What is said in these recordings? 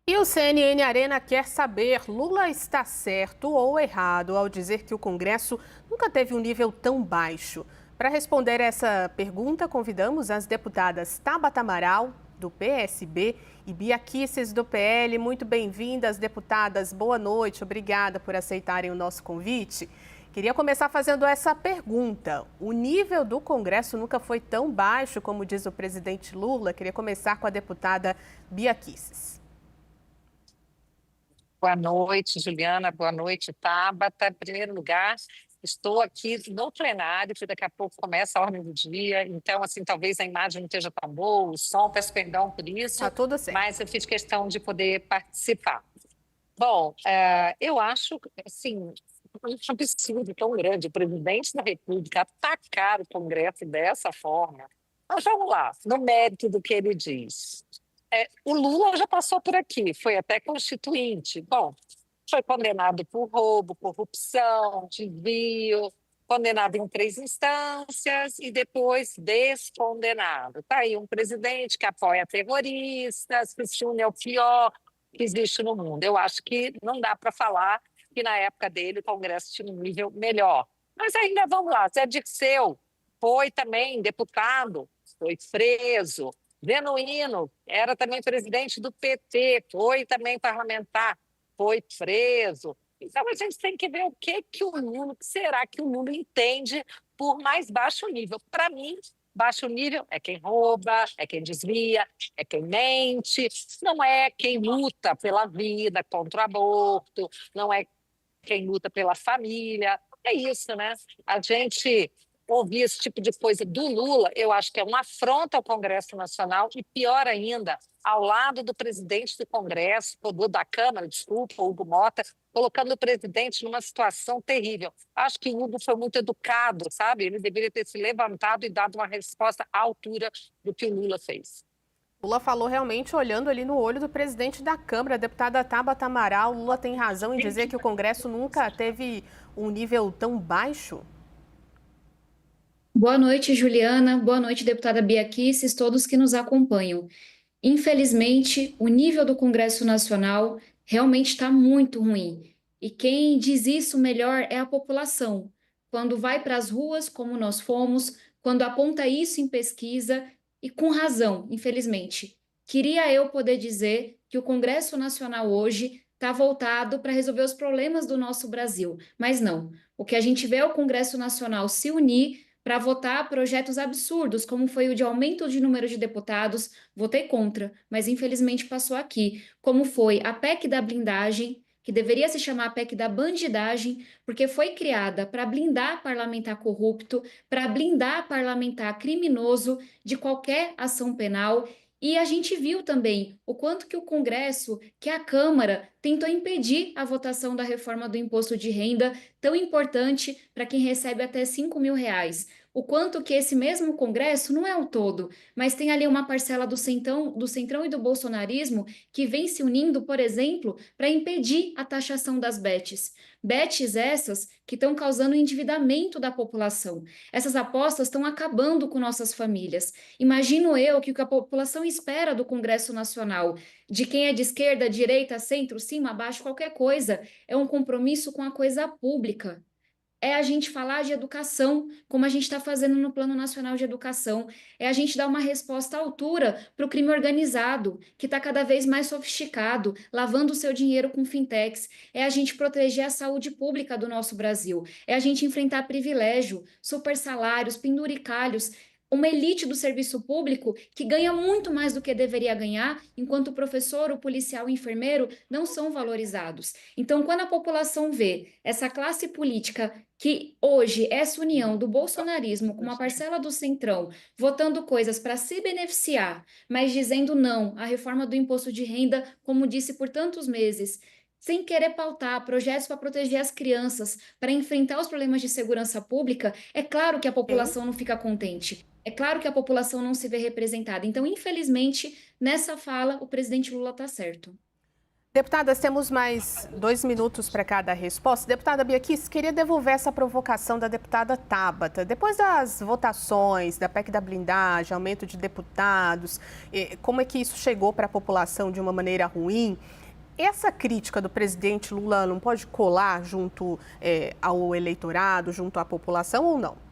E o CNN Arena quer saber: Lula está certo ou errado ao dizer que o Congresso nunca teve um nível tão baixo? Para responder essa pergunta, convidamos as deputadas Tabata Amaral, do PSB, e Bia Kicis, do PL. Muito bem-vindas, deputadas. Boa noite. Obrigada por aceitarem o nosso convite. Queria começar fazendo essa pergunta: o nível do Congresso nunca foi tão baixo como diz o presidente Lula? Queria começar com a deputada Bia Kicis. Boa noite, Juliana. Boa noite, Tabata. Em primeiro lugar, estou aqui no plenário, que daqui a pouco começa a ordem do dia. Então, assim, talvez a imagem não esteja tão boa, o som, peço perdão por Tá isso, tudo certo. mas eu fiz questão de poder participar. Bom, eu acho, assim, um absurdo tão grande o presidente da República atacar o Congresso dessa forma. Mas vamos lá, no mérito do que ele diz. O Lula já passou por aqui, foi até constituinte. Bom, foi condenado por roubo, corrupção, desvio, condenado em 3 instâncias e depois descondenado. Está aí um presidente que apoia terroristas, que se une ao pior que existe no mundo. Eu acho que não dá para falar que na época dele o Congresso tinha um nível melhor. Mas ainda vamos lá, Zé Dirceu foi também deputado, foi preso. Genuíno era também presidente do PT, foi também parlamentar, foi preso. Então a gente tem que ver o que será que o Lula entende por mais baixo nível. Para mim, baixo nível é quem rouba, é quem desvia, é quem mente, não é quem luta pela vida contra o aborto, não é quem luta pela família. É isso, né? A gente ouvir esse tipo de coisa do Lula, eu acho que é uma afronta ao Congresso Nacional e, pior ainda, ao lado do presidente do Congresso, ou da Câmara, desculpa, Hugo Mota, colocando o presidente numa situação terrível. Acho que o Hugo foi muito educado, sabe? Ele deveria ter se levantado e dado uma resposta à altura do que o Lula fez. Lula falou realmente olhando ali no olho do presidente da Câmara, a deputada Tabata Amaral. Lula tem razão em dizer que o Congresso nunca teve um nível tão baixo? Boa noite, Juliana. Boa noite, deputada Bia Kicis, todos que nos acompanham. Infelizmente, o nível do Congresso Nacional realmente está muito ruim. E quem diz isso melhor é a população. Quando vai para as ruas, como nós fomos, quando aponta isso em pesquisa, e com razão, infelizmente. Queria eu poder dizer que o Congresso Nacional hoje está voltado para resolver os problemas do nosso Brasil, mas não. O que a gente vê é o Congresso Nacional se unir para votar projetos absurdos, como foi o de aumento de número de deputados. Votei contra, mas infelizmente passou aqui, como foi a PEC da blindagem, que deveria se chamar PEC da bandidagem, porque foi criada para blindar parlamentar corrupto, para blindar parlamentar criminoso de qualquer ação penal. E a gente viu também o quanto que o Congresso, que a Câmara, tentou impedir a votação da reforma do imposto de renda, tão importante para quem recebe até R$ 5.000. O quanto que esse mesmo Congresso não é o todo, mas tem ali uma parcela do Centrão e do bolsonarismo que vem se unindo, por exemplo, para impedir a taxação das bets. Bets essas que estão causando o endividamento da população. Essas apostas estão acabando com nossas famílias. Imagino eu que o que a população espera do Congresso Nacional, de quem é de esquerda, direita, centro, cima, abaixo, qualquer coisa, é um compromisso com a coisa pública. É a gente falar de educação, como a gente está fazendo no Plano Nacional de Educação. É a gente dar uma resposta à altura para o crime organizado, que está cada vez mais sofisticado, lavando o seu dinheiro com fintechs. É a gente proteger a saúde pública do nosso Brasil. É a gente enfrentar privilégio, super salários, penduricalhos, uma elite do serviço público que ganha muito mais do que deveria ganhar, enquanto o professor, o policial, o enfermeiro não são valorizados. Então, quando a população vê essa classe política que hoje, essa união do bolsonarismo com uma parcela do Centrão, votando coisas para se beneficiar, mas dizendo não à reforma do imposto de renda, como disse por tantos meses, sem querer pautar projetos para proteger as crianças, para enfrentar os problemas de segurança pública, é claro que a Sim. população não fica contente. É claro que a população não se vê representada. Então, infelizmente, nessa fala, o presidente Lula está certo. Deputadas, temos mais 2 minutos para cada resposta. Deputada Bia Kicis, queria devolver essa provocação da deputada Tabata. Depois das votações da PEC da blindagem, aumento de deputados, como é que isso chegou para a população de uma maneira ruim? Essa crítica do presidente Lula não pode colar junto ao eleitorado, junto à população ou não?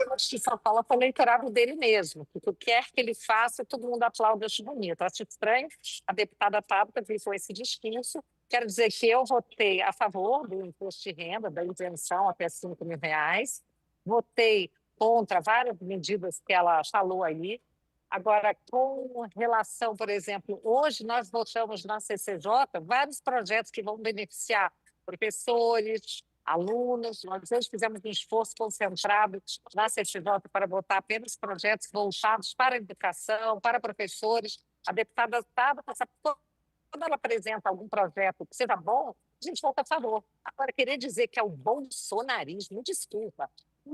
Eu acho que São Paulo foi o eleitorado dele mesmo, porque o que quer que ele faça, todo mundo aplaude, acho bonito. Acho estranho a deputada Tabata vir com esse discurso. Quero dizer que eu votei a favor do imposto de renda, da isenção até R$ 5.000. Votei contra várias medidas que ela falou aí. Agora, com relação, por exemplo, hoje nós votamos na CCJ vários projetos que vão beneficiar professores, alunos. Nós hoje fizemos um esforço concentrado na CCJ para votar apenas projetos voltados para a educação, para professores. A deputada Tabata, quando ela apresenta algum projeto que seja bom, a gente vota a favor. Agora, querer dizer que é o bolsonarismo, desculpa. O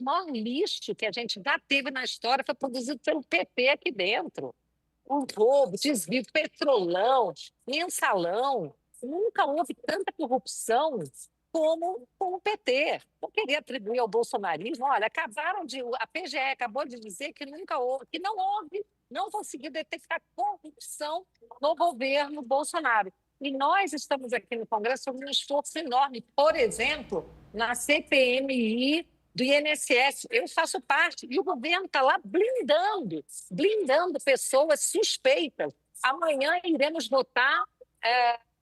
maior lixo que a gente já teve na história foi produzido pelo PT aqui dentro. Um roubo, desvio, petrolão, mensalão. Nunca houve tanta corrupção como com o PT. Eu queria atribuir ao bolsonarismo. Olha, a PGE acabou de dizer que nunca houve, que não houve, não conseguiu detectar corrupção no governo Bolsonaro. E nós estamos aqui no Congresso fazendo um esforço enorme, por exemplo, na CPMI do INSS. Eu faço parte, e o governo está lá blindando pessoas suspeitas. Amanhã iremos votar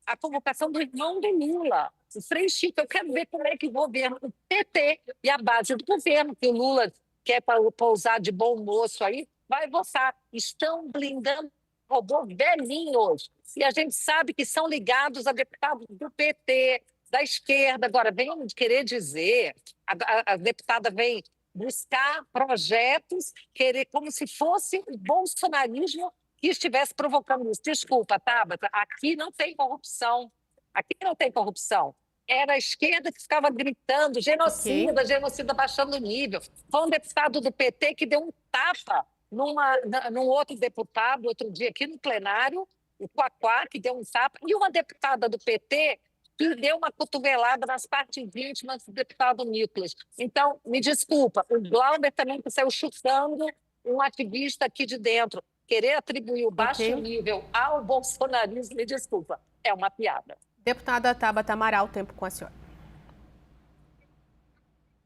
a convocação do irmão do Lula, o Frei Chico. Eu quero ver como é que o governo, o PT e a base do governo, que o Lula quer pousar de bom moço aí, vai votar. Estão blindando robô velhinho hoje. E a gente sabe que são ligados a deputados do PT, da esquerda. Agora, vem querer dizer, a deputada vem buscar projetos, querer como se fosse o bolsonarismo que estivesse provocando isso. Desculpa, Tabata, aqui não tem corrupção. Aqui não tem corrupção. Era a esquerda que ficava gritando genocida, genocida baixando o nível. Foi um deputado do PT que deu um tapa num outro deputado, outro dia aqui no plenário, o Quaquá, que deu um tapa, e uma deputada do PT que deu uma cotovelada nas partes íntimas do deputado Nicolas. Então, me desculpa, o Glauber também saiu chutando um ativista aqui de dentro. Querer atribuir o baixo nível ao bolsonarismo, me desculpa, é uma piada. Deputada Tabata Amaral, tempo com a senhora.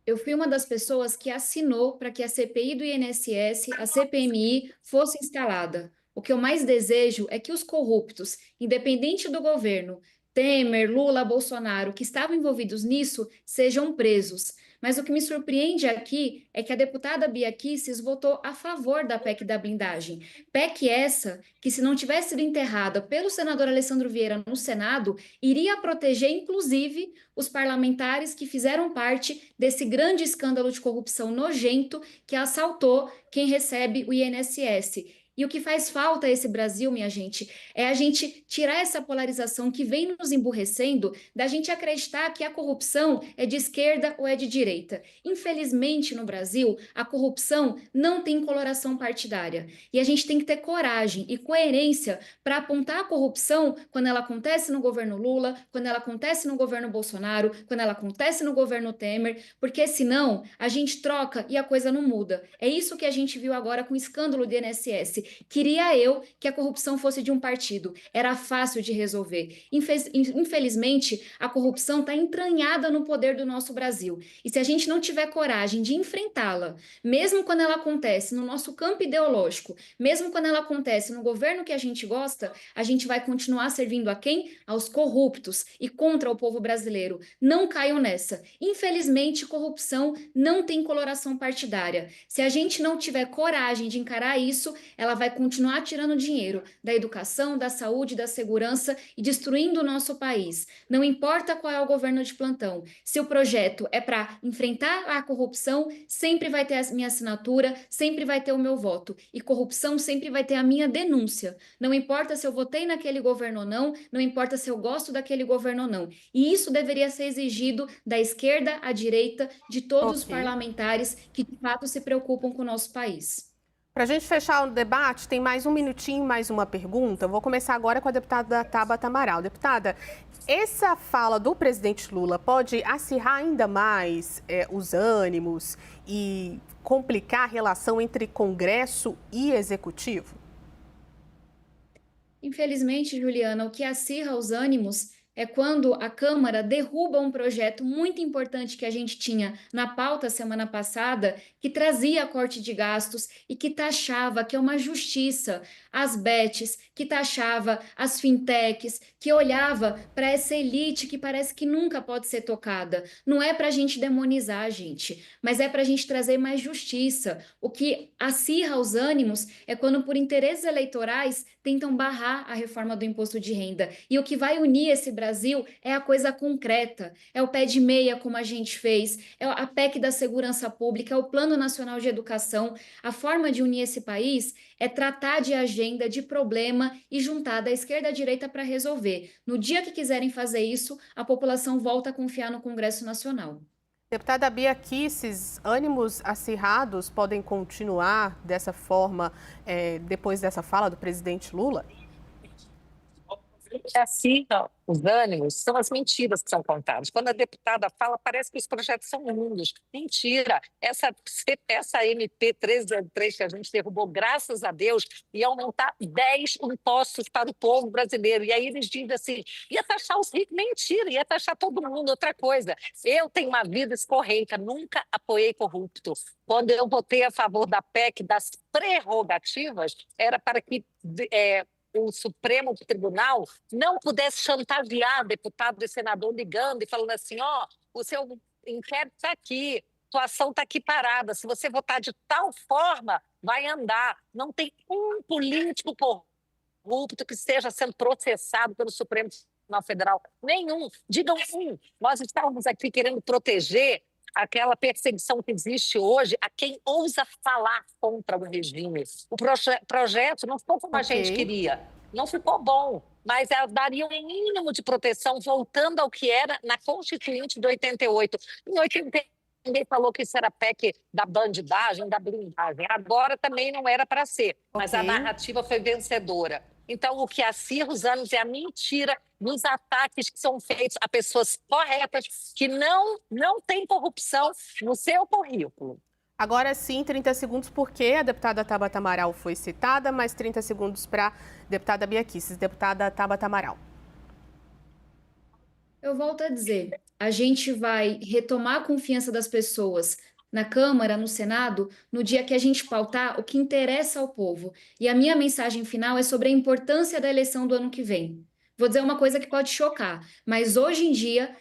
Eu fui uma das pessoas que assinou para que a CPI do INSS, a CPMI, fosse instalada. O que eu mais desejo é que os corruptos, independente do governo, Temer, Lula, Bolsonaro, que estavam envolvidos nisso, sejam presos. Mas o que me surpreende aqui é que a deputada Bia Kicis votou a favor da PEC da blindagem. PEC essa que, se não tivesse sido enterrada pelo senador Alessandro Vieira no Senado, iria proteger, inclusive, os parlamentares que fizeram parte desse grande escândalo de corrupção nojento que assaltou quem recebe o INSS. E o que faz falta a esse Brasil, minha gente, é a gente tirar essa polarização que vem nos emburrecendo, da gente acreditar que a corrupção é de esquerda ou é de direita. Infelizmente, no Brasil, a corrupção não tem coloração partidária. E a gente tem que ter coragem e coerência para apontar a corrupção quando ela acontece no governo Lula, quando ela acontece no governo Bolsonaro, quando ela acontece no governo Temer, porque senão a gente troca e a coisa não muda. É isso que a gente viu agora com o escândalo do INSS. Queria eu que a corrupção fosse de um partido. Era fácil de resolver. Infelizmente, a corrupção está entranhada no poder do nosso Brasil. E se a gente não tiver coragem de enfrentá-la, mesmo quando ela acontece no nosso campo ideológico, mesmo quando ela acontece no governo que a gente gosta, a gente vai continuar servindo a quem? Aos corruptos e contra o povo brasileiro. Não caiam nessa. Infelizmente, corrupção não tem coloração partidária. Se a gente não tiver coragem de encarar isso, ela vai continuar tirando dinheiro da educação, da saúde, da segurança e destruindo o nosso país. Não importa qual é o governo de plantão. Se o projeto é para enfrentar a corrupção, sempre vai ter a minha assinatura, sempre vai ter o meu voto. E corrupção sempre vai ter a minha denúncia. Não importa se eu votei naquele governo ou não, não importa se eu gosto daquele governo ou não. E isso deveria ser exigido da esquerda à direita, de todos os parlamentares que de fato se preocupam com o nosso país. Para a gente fechar o debate, tem mais um minutinho, mais uma pergunta. Vou começar agora com a deputada Tabata Amaral. Deputada, essa fala do presidente Lula pode acirrar ainda mais os ânimos e complicar a relação entre Congresso e Executivo? Infelizmente, Juliana, o que acirra os ânimos é quando a Câmara derruba um projeto muito importante que a gente tinha na pauta semana passada, que trazia a corte de gastos e que taxava, que é uma justiça, as bets, que taxava as fintechs, que olhava para essa elite que parece que nunca pode ser tocada. Não é para a gente demonizar a gente, mas é para a gente trazer mais justiça. O que acirra os ânimos é quando, por interesses eleitorais, tentam barrar a reforma do imposto de renda. E o que vai unir esse Brasil é a coisa concreta, é o pé de meia, como a gente fez, é a PEC da segurança pública, é o Plano Nacional de Educação. A forma de unir esse país é tratar de agenda, de problema e juntar da esquerda à direita para resolver. No dia que quiserem fazer isso, a população volta a confiar no Congresso Nacional. Deputada Bia Kicis, ânimos acirrados podem continuar dessa forma depois dessa fala do presidente Lula? Que acirram os ânimos são as mentiras que são contadas. Quando a deputada fala, parece que os projetos são lindos. Mentira! Essa MP 303 que a gente derrubou, graças a Deus, ia aumentar 10 impostos para o povo brasileiro. E aí eles dizem assim, ia taxar os ricos. Mentira, ia taxar todo mundo. Outra coisa, eu tenho uma vida escorreita, nunca apoiei corrupto. Quando eu votei a favor da PEC das prerrogativas, era para que o Supremo Tribunal não pudesse chantagear deputado e senador ligando e falando assim, o seu inquérito está aqui, sua ação está aqui parada, se você votar de tal forma, vai andar. Não tem um político corrupto que esteja sendo processado pelo Supremo Tribunal Federal. Nenhum. Digam um. Nós estávamos aqui querendo proteger aquela perseguição que existe hoje a quem ousa falar contra o regime. O projeto não ficou como a gente queria, não ficou bom, mas daria um mínimo de proteção, voltando ao que era na Constituinte de 88. Em 88, ninguém falou que isso era PEC da bandidagem, da blindagem. Agora também não era para ser, mas a narrativa foi vencedora. Então, o que acirra os ânimos é a mentira dos ataques que são feitos a pessoas corretas que não têm corrupção no seu currículo. Agora sim, 30 segundos, porque a deputada Tabata Amaral foi citada, mais 30 segundos para a deputada Bia Kicis. Deputada Tabata Amaral. Eu volto a dizer, a gente vai retomar a confiança das pessoas na Câmara, no Senado, no dia que a gente pautar o que interessa ao povo. E a minha mensagem final é sobre a importância da eleição do ano que vem. Vou dizer uma coisa que pode chocar, mas hoje em dia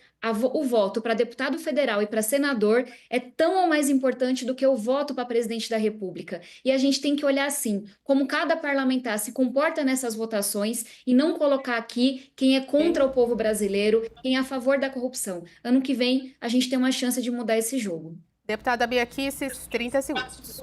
o voto para deputado federal e para senador é tão ou mais importante do que o voto para presidente da República. E a gente tem que olhar assim, como cada parlamentar se comporta nessas votações e não colocar aqui quem é contra o povo brasileiro, quem é a favor da corrupção. Ano que vem, a gente tem uma chance de mudar esse jogo. Deputada Bia Kicis, 30 segundos.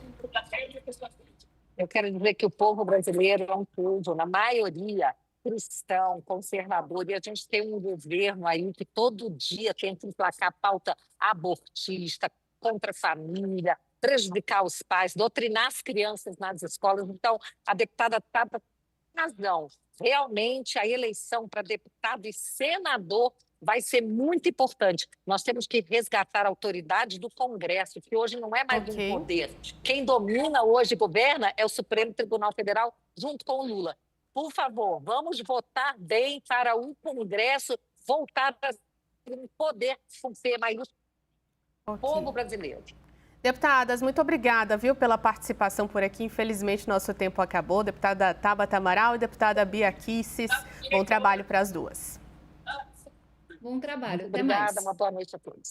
Eu quero dizer que o povo brasileiro é um povo, na maioria, cristão, conservador, e a gente tem um governo aí que todo dia tenta emplacar a pauta abortista, contra a família, prejudicar os pais, doutrinar as crianças nas escolas. Então, a deputada Tabata tem razão. Realmente, a eleição para deputado e senador vai ser muito importante. Nós temos que resgatar a autoridade do Congresso, que hoje não é mais um poder. Quem domina hoje e governa é o Supremo Tribunal Federal, junto com o Lula. Por favor, vamos votar bem para o Congresso voltar a ter um poder com P maiúsculo do povo brasileiro. Deputadas, muito obrigada, viu, pela participação por aqui. Infelizmente, nosso tempo acabou. Deputada Tabata Amaral e deputada Bia Kicis, bom trabalho para as duas. Bom trabalho. Obrigada, uma boa noite a todos.